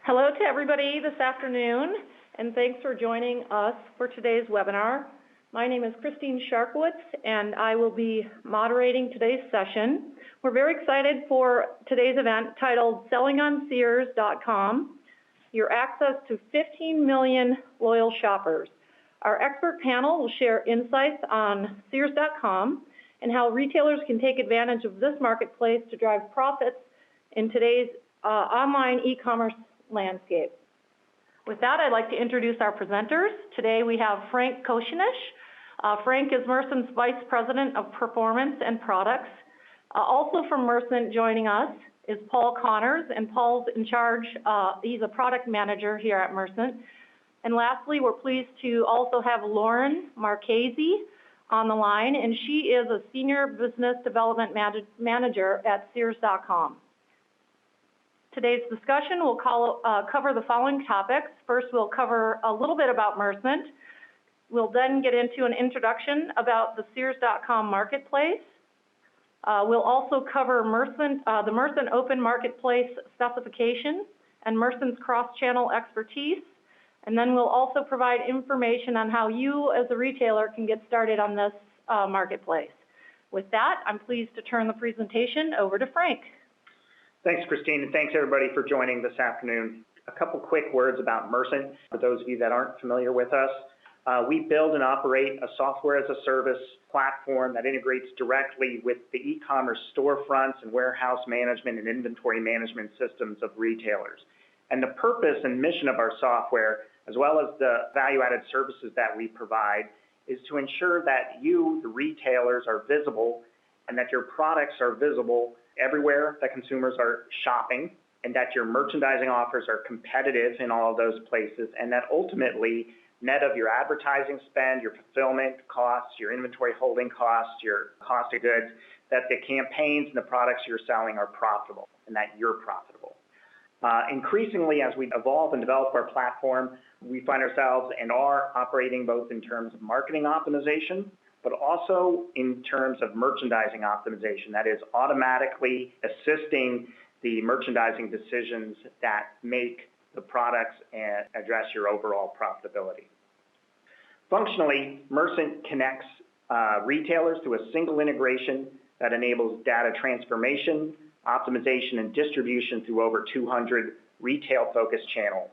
Hello to everybody this afternoon, and thanks for joining us for today's webinar. My name is Christine Sharkowitz, and I will be moderating today's session. We're very excited for today's event titled SellingOnSears.com, your access to 15 million loyal shoppers. Our expert panel will share insights on Sears.com and how retailers can take advantage of this marketplace to drive profits in today's online e-commerce landscape. With that, I'd like to introduce our presenters. Today we have Frank Koshinish. Frank is Merson's Vice President of Performance and Products. Also from Mercent joining us is Paul Connors, and Paul's in charge, he's a product manager here at Mercent. And lastly, we're pleased to also have Lauren Marchese on the line, and she is a Senior Business Development Manager at Sears.com. Today's discussion will cover the following topics. First, we'll cover a little bit about Mercent. We'll then get into an introduction about the Sears.com marketplace. We'll also cover the Mercent Open Marketplace specification and Mercent's cross-channel expertise. And then we'll also provide information on how you as a retailer can get started on this marketplace. With that, I'm pleased to turn the presentation over to Frank. Thanks, Christine, and thanks everybody for joining this afternoon. A couple quick words about Mercent for those of you that aren't familiar with us. We build and operate a software as a service platform that integrates directly with the e-commerce storefronts and warehouse management and inventory management systems of retailers. And the purpose and mission of our software, as well as the value-added services that we provide, is to ensure that you, the retailers, are visible and that your products are visible everywhere that consumers are shopping, and that your merchandising offers are competitive in all of those places, and that ultimately, net of your advertising spend, your fulfillment costs, your inventory holding costs, your cost of goods, that the campaigns and the products you're selling are profitable and that you're profitable. Increasingly, as we evolve and develop our platform, we find ourselves and are operating both in terms of marketing optimization, but also in terms of merchandising optimization, that is automatically assisting the merchandising decisions that make the products and address your overall profitability. Functionally, Mercent connects retailers through a single integration that enables data transformation, optimization, and distribution through over 200 retail-focused channels.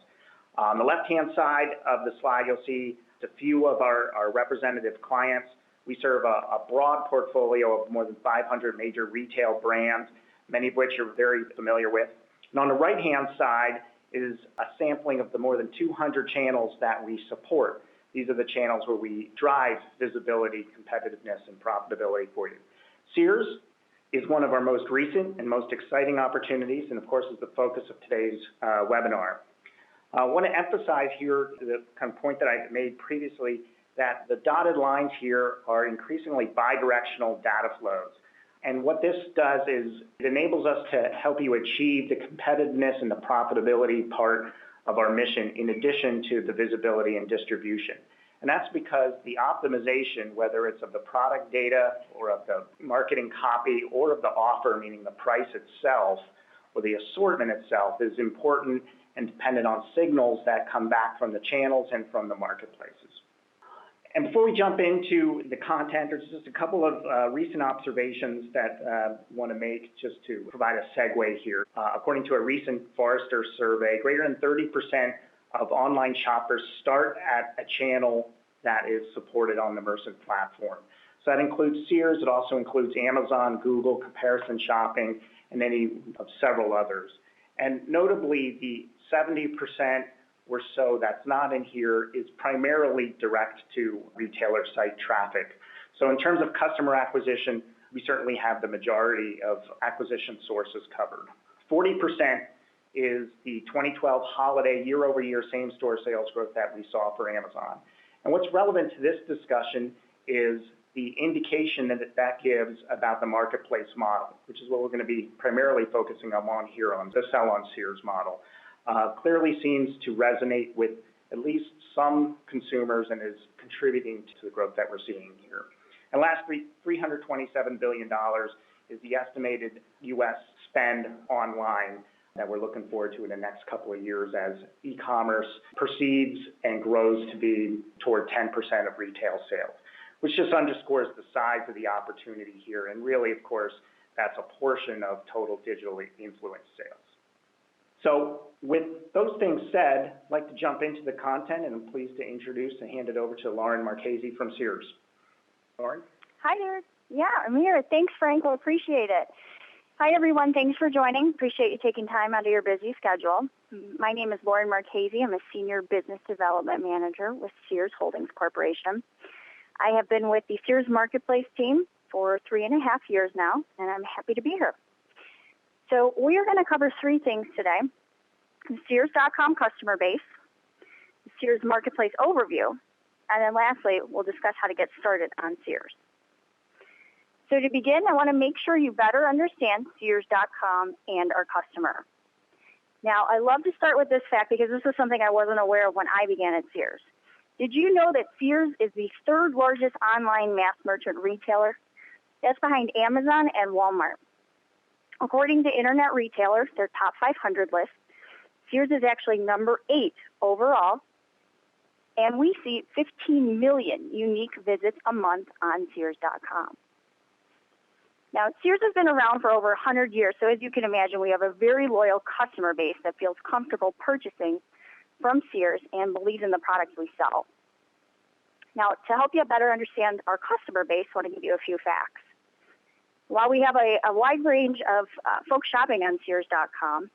On the left-hand side of the slide, you'll see a few of our representative clients. We serve a broad portfolio of more than 500 major retail brands, many of which you're very familiar with. And on the right-hand side is a sampling of the more than 200 channels that we support. These are the channels where we drive visibility, competitiveness, and profitability for you. Sears is one of our most recent and most exciting opportunities, and of course is the focus of today's webinar. I want to emphasize here the kind of point that I made previously, that the dotted lines here are increasingly bidirectional data flows. And what this does is it enables us to help you achieve the competitiveness and the profitability part of our mission, in addition to the visibility and distribution. And that's because the optimization, whether it's of the product data or of the marketing copy or of the offer, meaning the price itself or the assortment itself, is important and dependent on signals that come back from the channels and from the marketplaces. And before we jump into the content, there's just a couple of recent observations that I want to make just to provide a segue here. According to a recent Forrester survey, greater than 30% of online shoppers start at a channel that is supported on the Mercent platform. So that includes Sears, it also includes Amazon, Google, comparison shopping, and any of several others. And notably, the 70% or so that's not in here is primarily direct to retailer site traffic. So in terms of customer acquisition, we certainly have the majority of acquisition sources covered. 40% is the 2012 holiday year-over-year same-store sales growth that we saw for Amazon. And what's relevant to this discussion is the indication that gives about the marketplace model, which is what we're going to be primarily focusing on here on the Sell on Sears model. Clearly seems to resonate with at least some consumers and is contributing to the growth that we're seeing here. And lastly, $327 billion is the estimated U.S. spend online that we're looking forward to in the next couple of years as e-commerce proceeds and grows to be toward 10% of retail sales, which just underscores the size of the opportunity here. And really, of course, that's a portion of total digital influence sales. So with those things said, I'd like to jump into the content, and I'm pleased to introduce and hand it over to Lauren Marchese from Sears. Lauren? Hi there. Yeah, I'm here. Thanks, Frank. I appreciate it. Hi, everyone. Thanks for joining. Appreciate you taking time out of your busy schedule. My name is Lauren Marchese. I'm a Senior Business Development Manager with Sears Holdings Corporation. I have been with the Sears Marketplace team for 3.5 years now, and I'm happy to be here. So we are going to cover 3 things today: the Sears.com customer base, the Sears Marketplace overview, and then lastly, we'll discuss how to get started on Sears. So to begin, I want to make sure you better understand Sears.com and our customer. Now, I love to start with this fact because this is something I wasn't aware of when I began at Sears. Did you know that Sears is the 3rd largest online mass merchant retailer? That's behind Amazon and Walmart. According to Internet Retailers, their top 500 list, Sears is actually number 8 overall, and we see 15 million unique visits a month on Sears.com. Now, Sears has been around for over 100 years, so as you can imagine, we have a very loyal customer base that feels comfortable purchasing from Sears and believes in the products we sell. Now, to help you better understand our customer base, I want to give you a few facts. While we have a wide range of folks shopping on Sears.com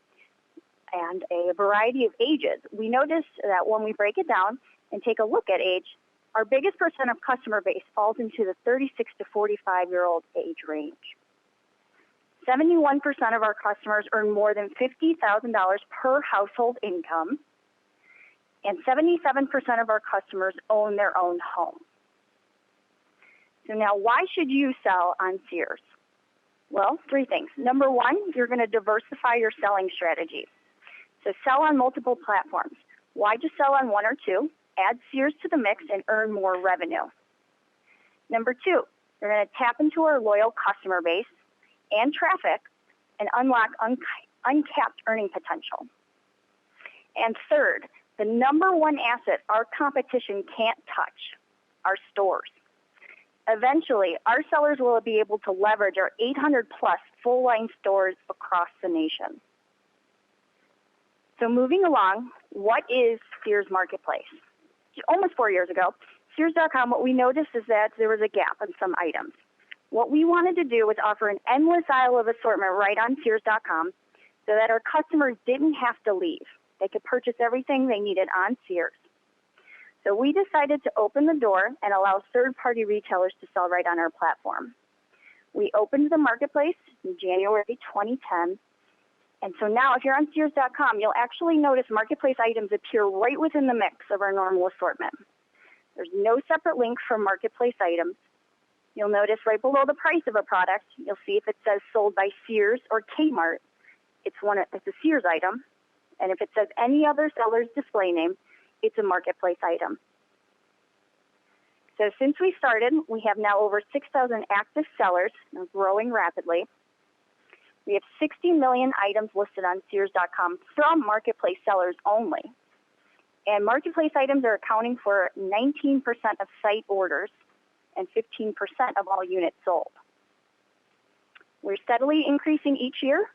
and a variety of ages, we noticed that when we break it down and take a look at age, our biggest percent of customer base falls into the 36 to 45-year-old age range. 71% of our customers earn more than $50,000 per household income, and 77% of our customers own their own home. So now, why should you sell on Sears? Well, 3 things. Number 1, you're going to diversify your selling strategy. So sell on multiple platforms. Why just sell on 1 or 2? Add Sears to the mix and earn more revenue. Number 2, you're going to tap into our loyal customer base and traffic and unlock uncapped earning potential. And third, the number 1 asset our competition can't touch, our stores. Eventually, our sellers will be able to leverage our 800-plus full-line stores across the nation. So moving along, what is Sears Marketplace? Almost 4 years ago, Sears.com, what we noticed is that there was a gap in some items. What we wanted to do was offer an endless aisle of assortment right on Sears.com so that our customers didn't have to leave. They could purchase everything they needed on Sears. So we decided to open the door and allow third-party retailers to sell right on our platform. We opened the marketplace in January 2010. And so now if you're on Sears.com, you'll actually notice marketplace items appear right within the mix of our normal assortment. There's no separate link for marketplace items. You'll notice right below the price of a product, you'll see if it says sold by Sears or Kmart, it's a Sears item. And if it says any other seller's display name, it's a marketplace item. So since we started, we have now over 6,000 active sellers, growing rapidly. We have 60 million items listed on Sears.com from marketplace sellers only. And marketplace items are accounting for 19% of site orders and 15% of all units sold. We're steadily increasing each year,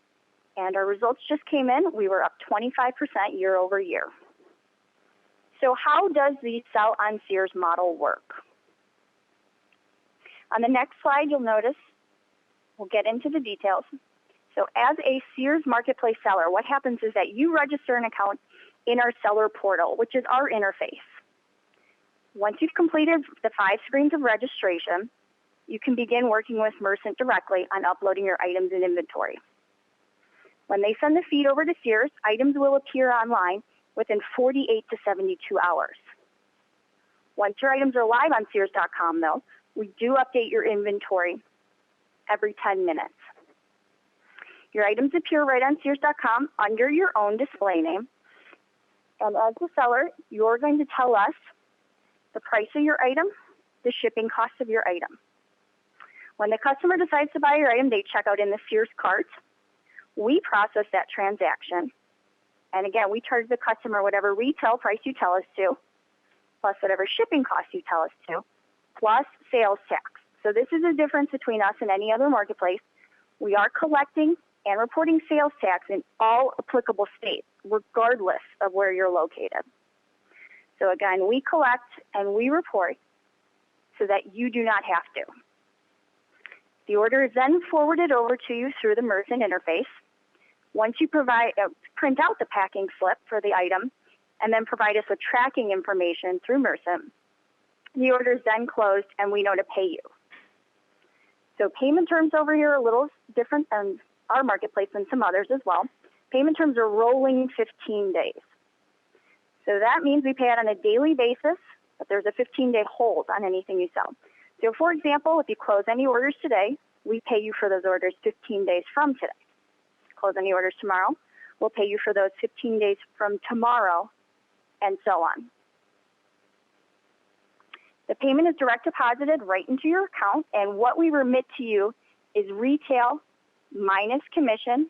and our results just came in. We were up 25% year over year. So how does the sell on Sears model work? On the next slide, you'll notice, we'll get into the details. So as a Sears Marketplace seller, what happens is that you register an account in our seller portal, which is our interface. Once you've completed the 5 screens of registration, you can begin working with Mercent directly on uploading your items in inventory. When they send the feed over to Sears, items will appear online within 48 to 72 hours. Once your items are live on Sears.com, though, we do update your inventory every 10 minutes. Your items appear right on Sears.com under your own display name. And as the seller, you're going to tell us the price of your item, the shipping cost of your item. When the customer decides to buy your item, they check out in the Sears cart. We process that transaction. And again, we charge the customer whatever retail price you tell us to, plus whatever shipping costs you tell us to, plus sales tax. So this is the difference between us and any other marketplace. We are collecting and reporting sales tax in all applicable states, regardless of where you're located. So again, we collect and we report so that you do not have to. The order is then forwarded over to you through the Merson interface. Once you print out the packing slip for the item and then provide us with tracking information through Merson, the order is then closed and we know to pay you. So payment terms over here are a little different than our marketplace and some others as well. Payment terms are rolling 15 days. So that means we pay it on a daily basis, but there's a 15-day hold on anything you sell. So for example, if you close any orders today, we pay you for those orders 15 days from today. Close any orders tomorrow, we'll pay you for those 15 days from tomorrow, and so on. The payment is direct deposited right into your account, and what we remit to you is retail minus commission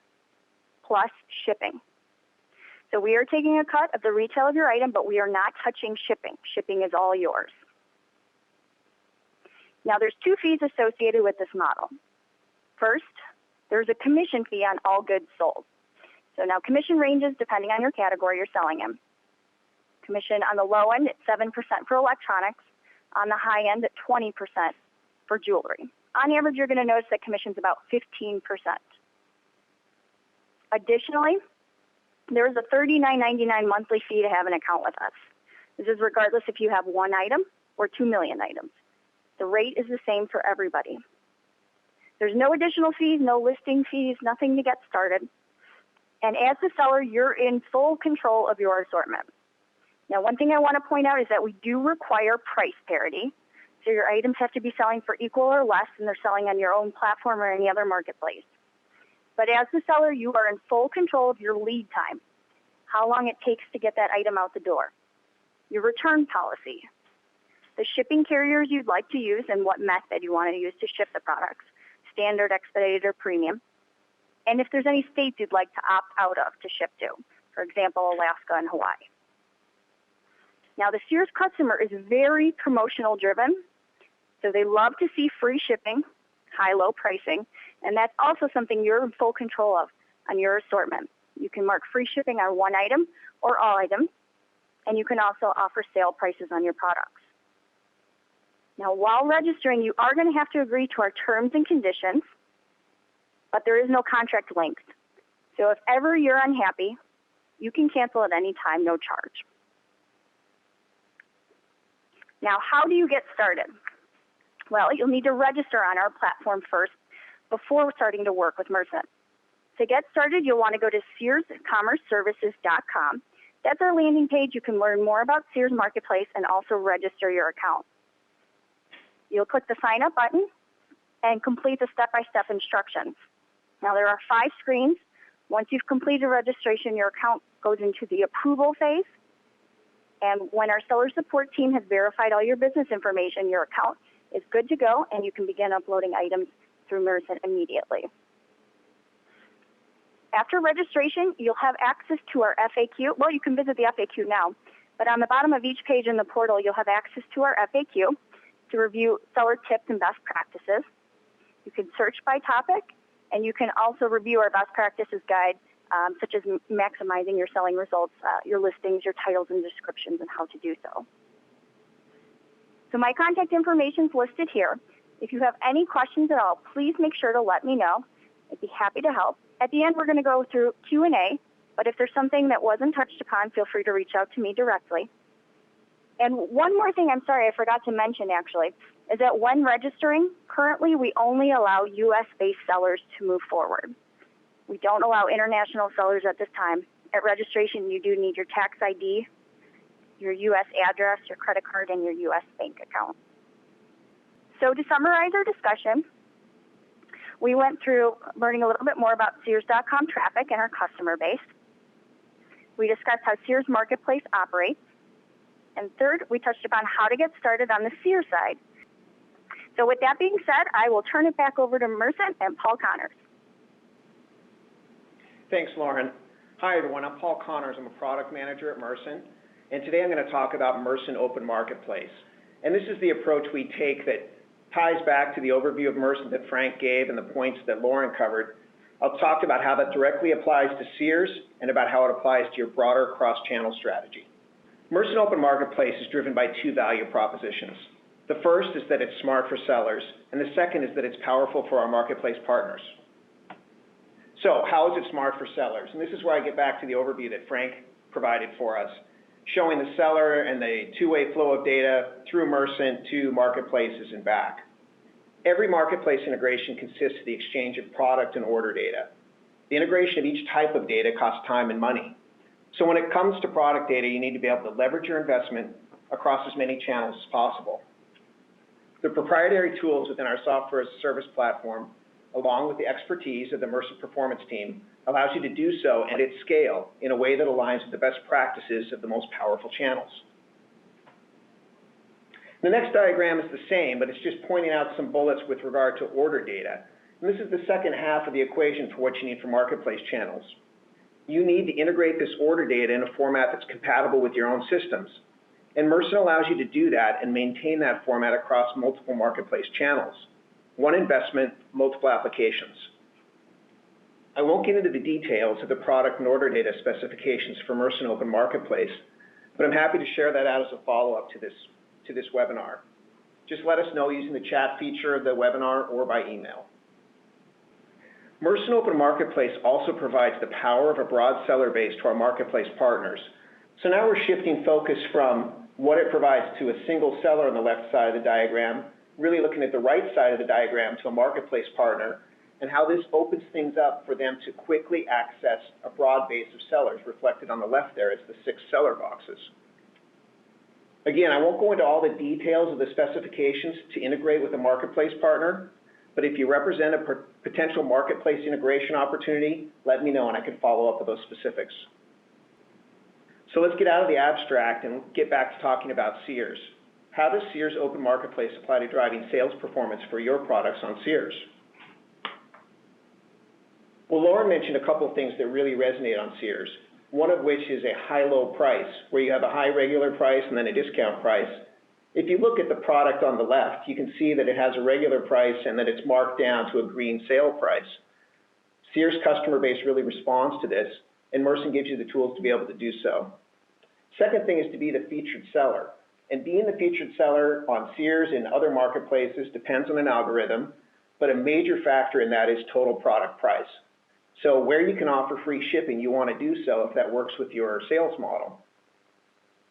plus shipping. So we are taking a cut of the retail of your item, but we are not touching shipping. Shipping is all yours. Now there's two fees associated with this model. First, there's a commission fee on all goods sold. So now commission ranges depending on your category you're selling in. Commission on the low end at 7% for electronics, on the high end at 20% for jewelry. On average, you're going to notice that commission's about 15%. Additionally, there is a $39.99 monthly fee to have an account with us. This is regardless if you have one item or 2 million items. The rate is the same for everybody. There's no additional fees, no listing fees, nothing to get started. And as the seller, you're in full control of your assortment. Now, one thing I want to point out is that we do require price parity. So your items have to be selling for equal or less than they're selling on your own platform or any other marketplace. But as the seller, you are in full control of your lead time, how long it takes to get that item out the door, your return policy, the shipping carriers you'd like to use and what method you want to use to ship the products, standard, expedited, or premium, and if there's any states you'd like to opt out of to ship to, for example, Alaska and Hawaii. Now, the Sears customer is very promotional driven, so they love to see free shipping, high-low pricing, and that's also something you're in full control of on your assortment. You can mark free shipping on one item or all items, and you can also offer sale prices on your products. Now, while registering, you are going to have to agree to our terms and conditions, but there is no contract linked. So if ever you're unhappy, you can cancel at any time, no charge. Now, how do you get started? Well, you'll need to register on our platform first before starting to work with Mercent. To get started, you'll want to go to SearsCommerceServices.com. That's our landing page. You can learn more about Sears Marketplace and also register your account. You'll click the Sign Up button and complete the step-by-step instructions. Now, there are 5 screens. Once you've completed registration, your account goes into the approval phase. And when our seller support team has verified all your business information, your account is good to go, and you can begin uploading items through Merson immediately. After registration, you'll have access to our FAQ. Well, you can visit the FAQ now, but on the bottom of each page in the portal, you'll have access to our FAQ to review seller tips and best practices. You can search by topic, and you can also review our best practices guide, such as maximizing your selling results, your listings, your titles and descriptions, and how to do so. So my contact information is listed here. If you have any questions at all, please make sure to let me know. I'd be happy to help. At the end, we're going to go through Q&A, but if there's something that wasn't touched upon, feel free to reach out to me directly. And one more thing, I'm sorry, I forgot to mention actually, is that when registering, currently we only allow U.S.-based sellers to move forward. We don't allow international sellers at this time. At registration, you do need your tax ID, your U.S. address, your credit card, and your U.S. bank account. So to summarize our discussion, we went through learning a little bit more about Sears.com traffic and our customer base. We discussed how Sears Marketplace operates. And third, we touched upon how to get started on the Sears side. So with that being said, I will turn it back over to Mercent and Paul Connors. Thanks, Lauren. Hi, everyone. I'm Paul Connors. I'm a product manager at Merson, and today I'm going to talk about Mercent Open Marketplace. And this is the approach we take that ties back to the overview of Merson that Frank gave and the points that Lauren covered. I'll talk about how that directly applies to Sears and about how it applies to your broader cross-channel strategy. Mercent Open Marketplace is driven by two value propositions. The first is that it's smart for sellers, and the second is that it's powerful for our marketplace partners. So how is it smart for sellers? And this is where I get back to the overview that Frank provided for us, showing the seller and the two-way flow of data through Mercent to marketplaces and back. Every marketplace integration consists of the exchange of product and order data. The integration of each type of data costs time and money. So when it comes to product data, you need to be able to leverage your investment across as many channels as possible. The proprietary tools within our software as a service platform, along with the expertise of the Merson performance team, allows you to do so and at scale in a way that aligns with the best practices of the most powerful channels. The next diagram is the same, but it's just pointing out some bullets with regard to order data. And this is the second half of the equation for what you need for marketplace channels. You need to integrate this order data in a format that's compatible with your own systems. And Merson allows you to do that and maintain that format across multiple marketplace channels. One investment, multiple applications. I won't get into the details of the product and order data specifications for Mercent Open Marketplace, but I'm happy to share that out as a follow-up to this webinar. Just let us know using the chat feature of the webinar or by email. Mercent Open Marketplace also provides the power of a broad seller base to our marketplace partners. So now we're shifting focus from what it provides to a single seller on the left side of the diagram, really looking at the right side of the diagram to a marketplace partner, and how this opens things up for them to quickly access a broad base of sellers, reflected on the left there as the 6 seller boxes. Again, I won't go into all the details of the specifications to integrate with a marketplace partner, but if you represent a potential marketplace integration opportunity, let me know and I can follow up with those specifics. So let's get out of the abstract and get back to talking about Sears. How does Sears Open Marketplace apply to driving sales performance for your products on Sears? Well, Lauren mentioned a couple of things that really resonate on Sears, one of which is a high-low price, where you have a high regular price and then a discount price. If you look at the product on the left, you can see that it has a regular price and that it's marked down to a green sale price. Sears' customer base really responds to this, and Merson gives you the tools to be able to do so. Second thing is to be the featured seller. And being the featured seller on Sears and other marketplaces depends on an algorithm, but a major factor in that is total product price. So where you can offer free shipping, you want to do so if that works with your sales model.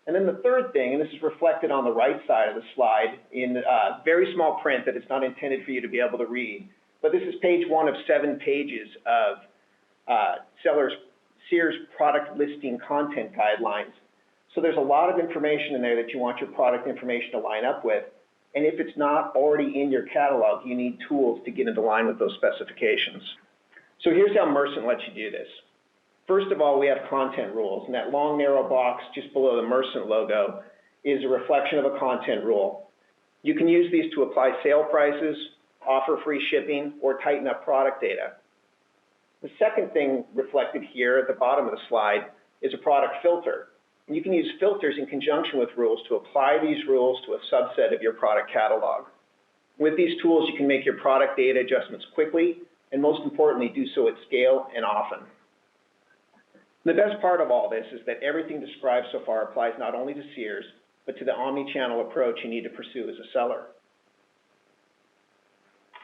And then the third thing, and this is reflected on the right side of the slide in very small print that it's not intended for you to be able to read, but this is page 1 of 7 pages of Sears product listing content guidelines. So there's a lot of information in there that you want your product information to line up with. And if it's not already in your catalog, you need tools to get into line with those specifications. So here's how Mercent lets you do this. First of all, we have content rules, and that long narrow box just below the Mercent logo is a reflection of a content rule. You can use these to apply sale prices, offer free shipping, or tighten up product data. The second thing reflected here at the bottom of the slide is a product filter. And you can use filters in conjunction with rules to apply these rules to a subset of your product catalog. With these tools, you can make your product data adjustments quickly, and most importantly, do so at scale and often. The best part of all this is that everything described so far applies not only to Sears, but to the omni-channel approach you need to pursue as a seller.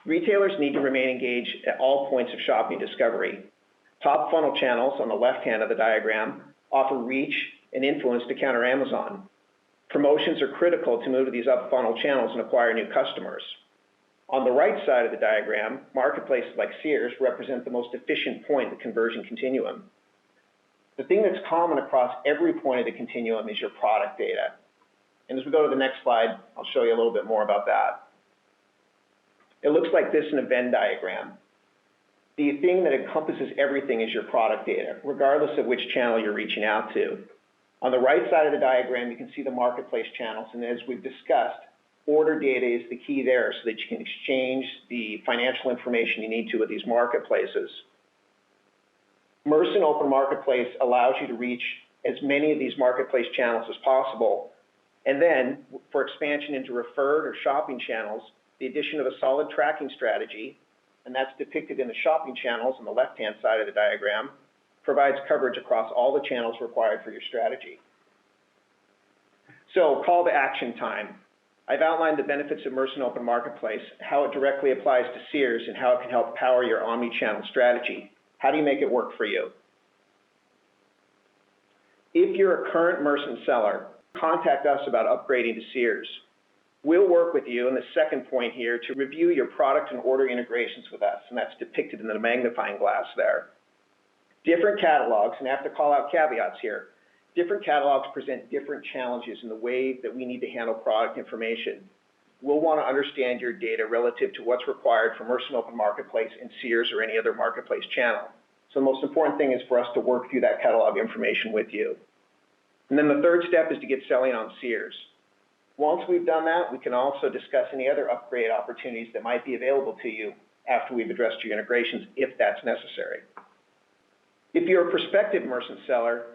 Retailers need to remain engaged at all points of shopping discovery. Top funnel channels on the left hand of the diagram offer reach and influence to counter Amazon. Promotions are critical to move to these up funnel channels and acquire new customers. On the right side of the diagram, marketplaces like Sears represent the most efficient point in the conversion continuum. The thing that's common across every point of the continuum is your product data. And as we go to the next slide, I'll show you a little bit more about that. It looks like this in a Venn diagram. The thing that encompasses everything is your product data, regardless of which channel you're reaching out to. On the right side of the diagram, you can see the marketplace channels, and as we've discussed, order data is the key there so that you can exchange the financial information you need to with these marketplaces. Mercent Open Marketplace allows you to reach as many of these marketplace channels as possible. And then for expansion into referred or shopping channels, the addition of a solid tracking strategy, and that's depicted in the shopping channels on the left-hand side of the diagram, provides coverage across all the channels required for your strategy. So call to action time. I've outlined the benefits of Mercent Open Marketplace, how it directly applies to Sears, and how it can help power your omni-channel strategy. How do you make it work for you? If you're a current Merson seller, contact us about upgrading to Sears. We'll work with you in the second point here to review your product and order integrations with us, and that's depicted in the magnifying glass there. Different catalogs, and I have to call out caveats here, different catalogs present different challenges in the way that we need to handle product information. We'll want to understand your data relative to what's required for Mercent Open Marketplace in Sears or any other marketplace channel. So the most important thing is for us to work through that catalog information with you. And then the third step is to get selling on Sears. Once we've done that, we can also discuss any other upgrade opportunities that might be available to you after we've addressed your integrations, if that's necessary. If you're a prospective Mercent seller,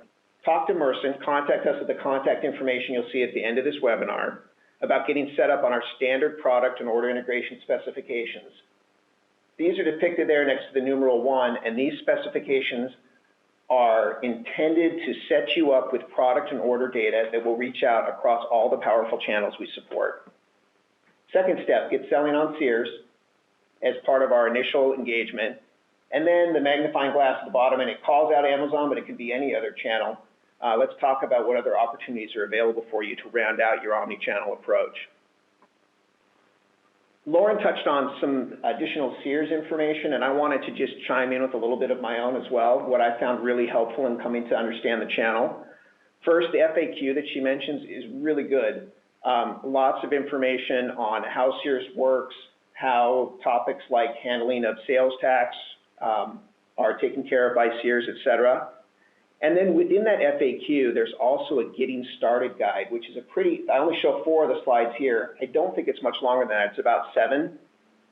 talk to Mercent, contact us at the contact information you'll see at the end of this webinar about getting set up on our standard product and order integration specifications. These are depicted there next to the numeral 1, and these specifications are intended to set you up with product and order data that will reach out across all the powerful channels we support. Second step, get selling on Sears as part of our initial engagement. And then the magnifying glass at the bottom, and it calls out Amazon, but it could be any other channel. Let's talk about what other opportunities are available for you to round out your omni-channel approach. Lauren touched on some additional Sears information, and I wanted to just chime in with a little bit of my own as well, what I found really helpful in coming to understand the channel. First, the FAQ that she mentions is really good. Lots of information on how Sears works, how topics like handling of sales tax are taken care of by Sears, et cetera. And then within that FAQ, there's also a getting started guide, which is I only show 4 of the slides here. I don't think it's much longer than that. It's about 7.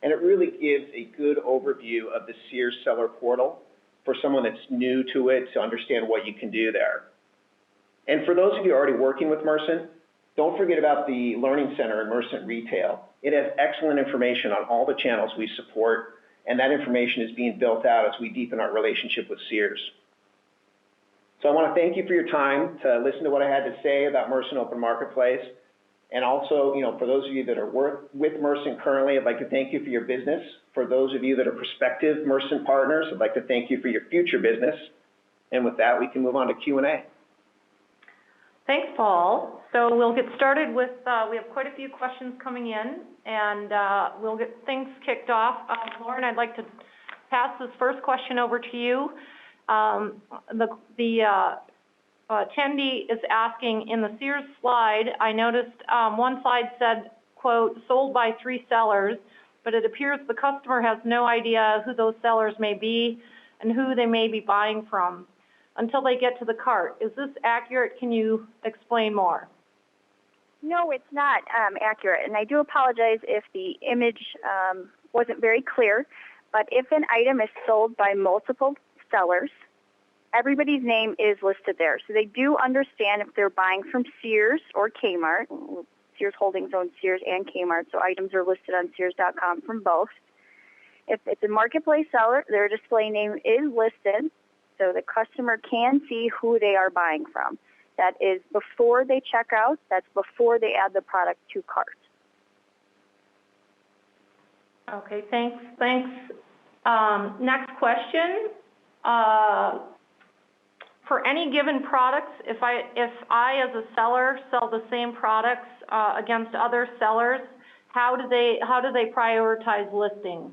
And it really gives a good overview of the Sears Seller Portal for someone that's new to it to understand what you can do there. And for those of you already working with Mercent, don't forget about the Learning Center in Mercent Retail. It has excellent information on all the channels we support, and that information is being built out as we deepen our relationship with Sears. So I want to thank you for your time to listen to what I had to say about Mercent Open Marketplace. And also, for those of you that are with Mercent currently, I'd like to thank you for your business. For those of you that are prospective Mercent partners, I'd like to thank you for your future business. And with that, we can move on to Q&A. Thanks, Paul. So we'll get started with, we have quite a few questions coming in, and we'll get things kicked off. Lauren, I'd like to pass this first question over to you. The attendee is asking, in the Sears slide, I noticed one slide said, quote, sold by 3 sellers, but it appears the customer has no idea who those sellers may be and who they may be buying from until they get to the cart. Is this accurate? Can you explain more? No, it's not accurate, and I do apologize if the image wasn't very clear, but if an item is sold by multiple sellers, everybody's name is listed there. So they do understand if they're buying from Sears or Kmart. Sears Holdings owns Sears and Kmart, so items are listed on Sears.com from both. If it's a marketplace seller, their display name is listed, so the customer can see who they are buying from. That is before they check out. That's before they add the product to cart. Okay, thanks. Next question. For any given products, if I as a seller sell the same products against other sellers, how do they prioritize listing?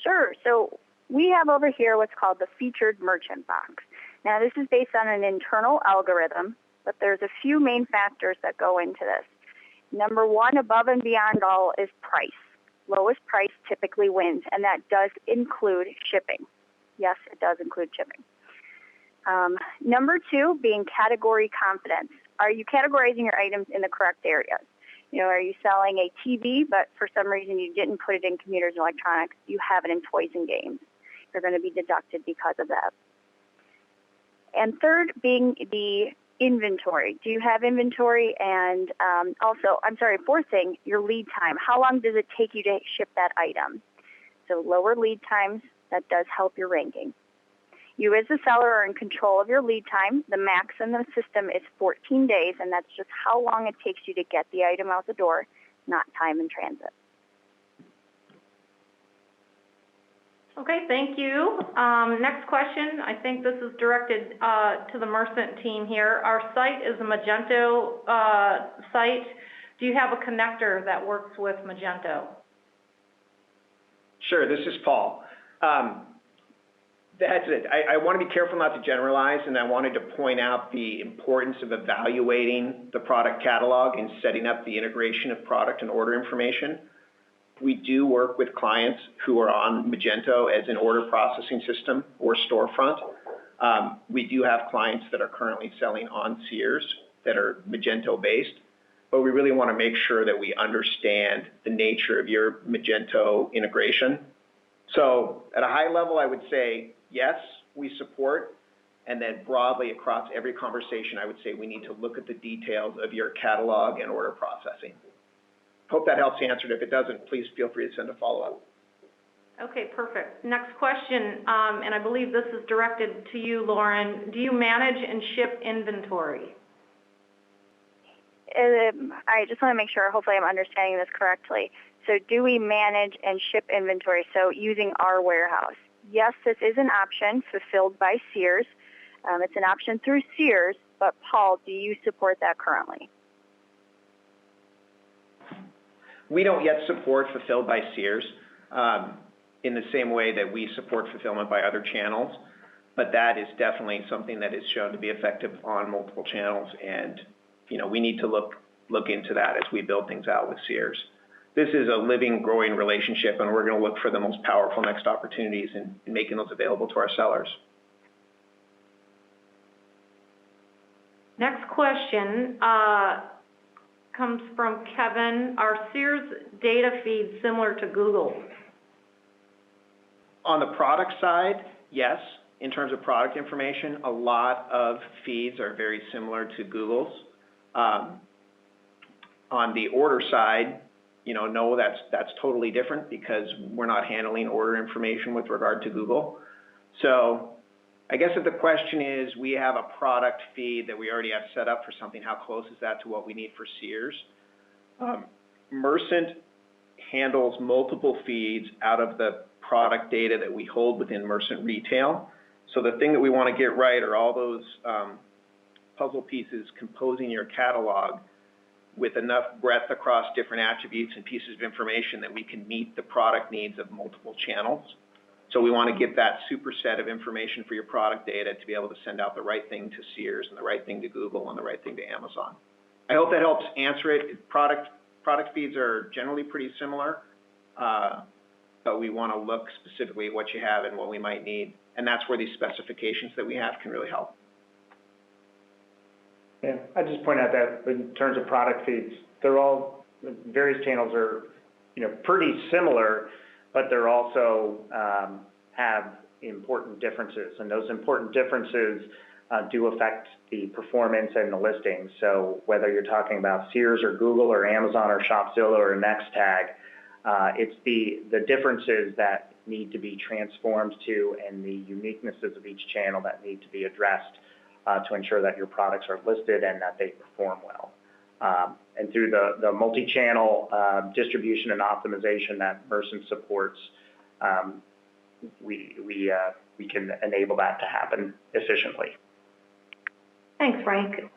Sure. So we have over here what's called the featured merchant box. Now this is based on an internal algorithm, but there's a few main factors that go into this. Number 1, above and beyond all, is price. Lowest price typically wins, and that does include shipping. Yes, it does include shipping. Number 2, being category confidence. Are you categorizing your items in the correct areas? Are you selling a TV, but for some reason you didn't put it in computers and electronics, you have it in toys and games? are going to be deducted because of that. And third being the inventory. Do you have inventory? And fourth thing, your lead time. How long does it take you to ship that item? So lower lead times, that does help your ranking. You as the seller are in control of your lead time. The max in the system is 14 days, and that's just how long it takes you to get the item out the door, not time in transit. Okay, thank you. Next question, I think this is directed to the Mercent team here. Our site is a Magento site. Do you have a connector that works with Magento? Sure, this is Paul. That's it. I want to be careful not to generalize, and I wanted to point out the importance of evaluating the product catalog and setting up the integration of product and order information. We do work with clients who are on Magento as an order processing system or storefront. We do have clients that are currently selling on Sears that are Magento based, but we really want to make sure that we understand the nature of your Magento integration. So at a high level, I would say, yes, we support, and then broadly across every conversation, I would say we need to look at the details of your catalog and order processing. Hope that helps answer it. If it doesn't, please feel free to send a follow-up. Okay, perfect. Next question, and I believe this is directed to you, Lauren. Do you manage and ship inventory? I just want to make sure, hopefully I'm understanding this correctly. So do we manage and ship inventory, so using our warehouse? Yes, this is an option fulfilled by Sears. It's an option through Sears, but Paul, do you support that currently? We don't yet support fulfilled by Sears in the same way that we support fulfillment by other channels, but that is definitely something that is shown to be effective on multiple channels, and we need to look into that as we build things out with Sears. This is a living, growing relationship, and we're going to look for the most powerful next opportunities in making those available to our sellers. Next question comes from Kevin. Are Sears data feeds similar to Google? On the product side, yes. In terms of product information, a lot of feeds are very similar to Google's. On the order side, no, that's totally different because we're not handling order information with regard to Google. So I guess if the question is, we have a product feed that we already have set up for something, how close is that to what we need for Sears? Mercent handles multiple feeds out of the product data that we hold within Mercent Retail. So the thing that we want to get right are all those puzzle pieces composing your catalog with enough breadth across different attributes and pieces of information that we can meet the product needs of multiple channels. So we want to get that superset of information for your product data to be able to send out the right thing to Sears and the right thing to Google and the right thing to Amazon. I hope that helps answer it. Product feeds are generally pretty similar, but we want to look specifically at what you have and what we might need. And that's where these specifications that we have can really help. Yeah, I just point out that in terms of product feeds, various channels are, pretty similar, but they're also have important differences, and those important differences do affect the performance and the listings. So whether you're talking about Sears or Google or Amazon or Shopzilla or NextTag, it's the differences that need to be transformed to and the uniquenesses of each channel that need to be addressed to ensure that your products are listed and that they perform well. And through the multi-channel distribution and optimization that Merson supports, we can enable that to happen efficiently. Thanks, Frank.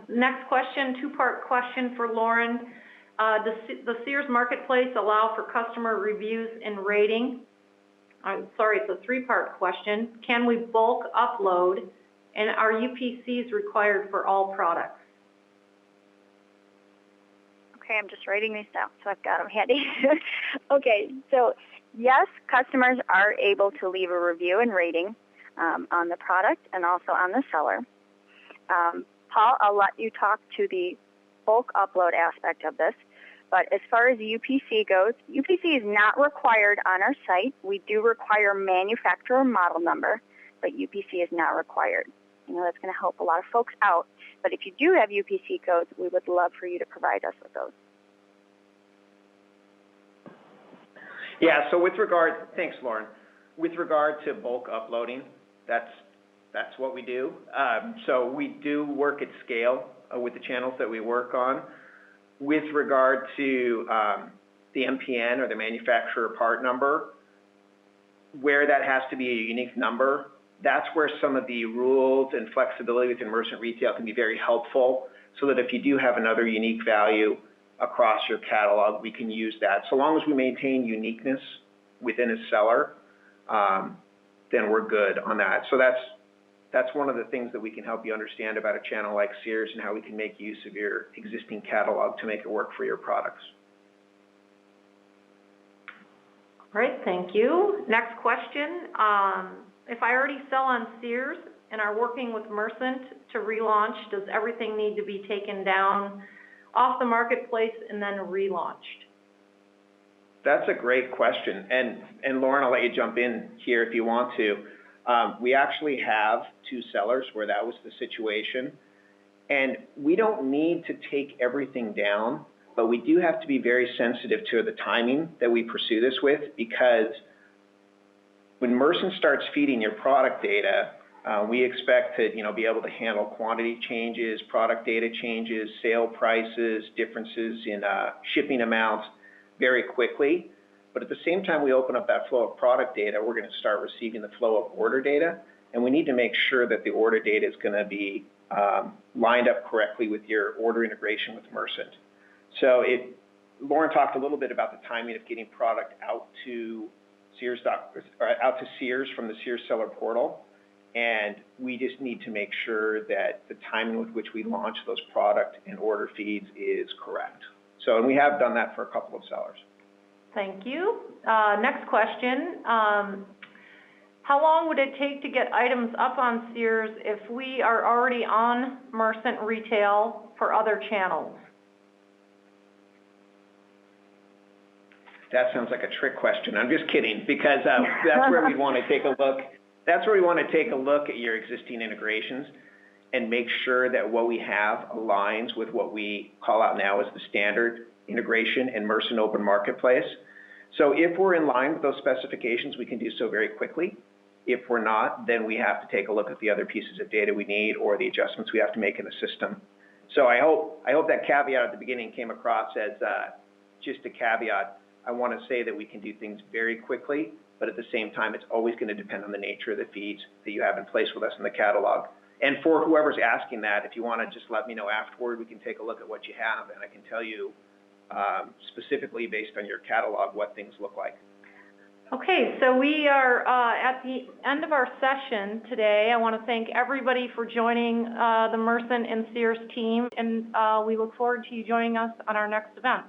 Next question, two-part question for Lauren. Does the Sears Marketplace allow for customer reviews and rating? It's a three-part question. Can we bulk upload? And are UPCs required for all products? Okay, I'm just writing these down, so I've got them handy. Okay, so yes, customers are able to leave a review and rating on the product and also on the seller. Paul, I'll let you talk to the bulk upload aspect of this, But as far as UPC goes, UPC is not required on our site. We do require manufacturer model number, but UPC is not required. You know, that's going to help a lot of folks out. But if you do have UPC codes, we would love for you to provide us with those. Yeah, so thanks, Lauren. With regard to bulk uploading, that's what we do. So we do work at scale with the channels that we work on. With regard to the MPN or the manufacturer part number, where that has to be a unique number, that's where some of the rules and flexibility within Mercent Retail can be very helpful, so that if you do have another unique value across your catalog, we can use that. So long as we maintain uniqueness within a seller, then we're good on that. So that's one of the things that we can help you understand about a channel like Sears and how we can make use of your existing catalog to make it work for your products. Great, thank you. Next question. If I already sell on Sears and are working with Mercent to relaunch, does everything need to be taken down off the marketplace and then relaunched? That's a great question. And Lauren, I'll let you jump in here if you want to. We actually have 2 sellers where that was the situation. And we don't need to take everything down, but we do have to be very sensitive to the timing that we pursue this with, because when Merson starts feeding your product data, we expect to be able to handle quantity changes, product data changes, sale prices, differences in shipping amounts very quickly. But at the same time we open up that flow of product data, we're going to start receiving the flow of order data, and we need to make sure that the order data is going to be lined up correctly with your order integration with Mercent. So Lauren talked a little bit about the timing of getting product out to Sears from the Sears seller portal, and we just need to make sure that the timing with which we launch those product and order feeds is correct. So, and we have done that for a couple of sellers. Thank you. Next question. How long would it take to get items up on Sears if we are already on Mercent Retail for other channels? That sounds like a trick question. I'm just kidding, because that's where we want to take a look. That's where we want to take a look at your existing integrations and make sure that what we have aligns with what we call out now as the standard integration in Mercent Open Marketplace. So if we're in line with those specifications, we can do so very quickly. If we're not, then we have to take a look at the other pieces of data we need or the adjustments we have to make in the system. So I hope that caveat at the beginning came across as just a caveat. I want to say that we can do things very quickly, but at the same time, it's always going to depend on the nature of the feeds that you have in place with us in the catalog. And for whoever's asking that, if you want to just let me know afterward, we can take a look at what you have, and I can tell you specifically based on your catalog what things look like. Okay, so we are at the end of our session today. I want to thank everybody for joining the Merson and Sears team, and we look forward to you joining us on our next event.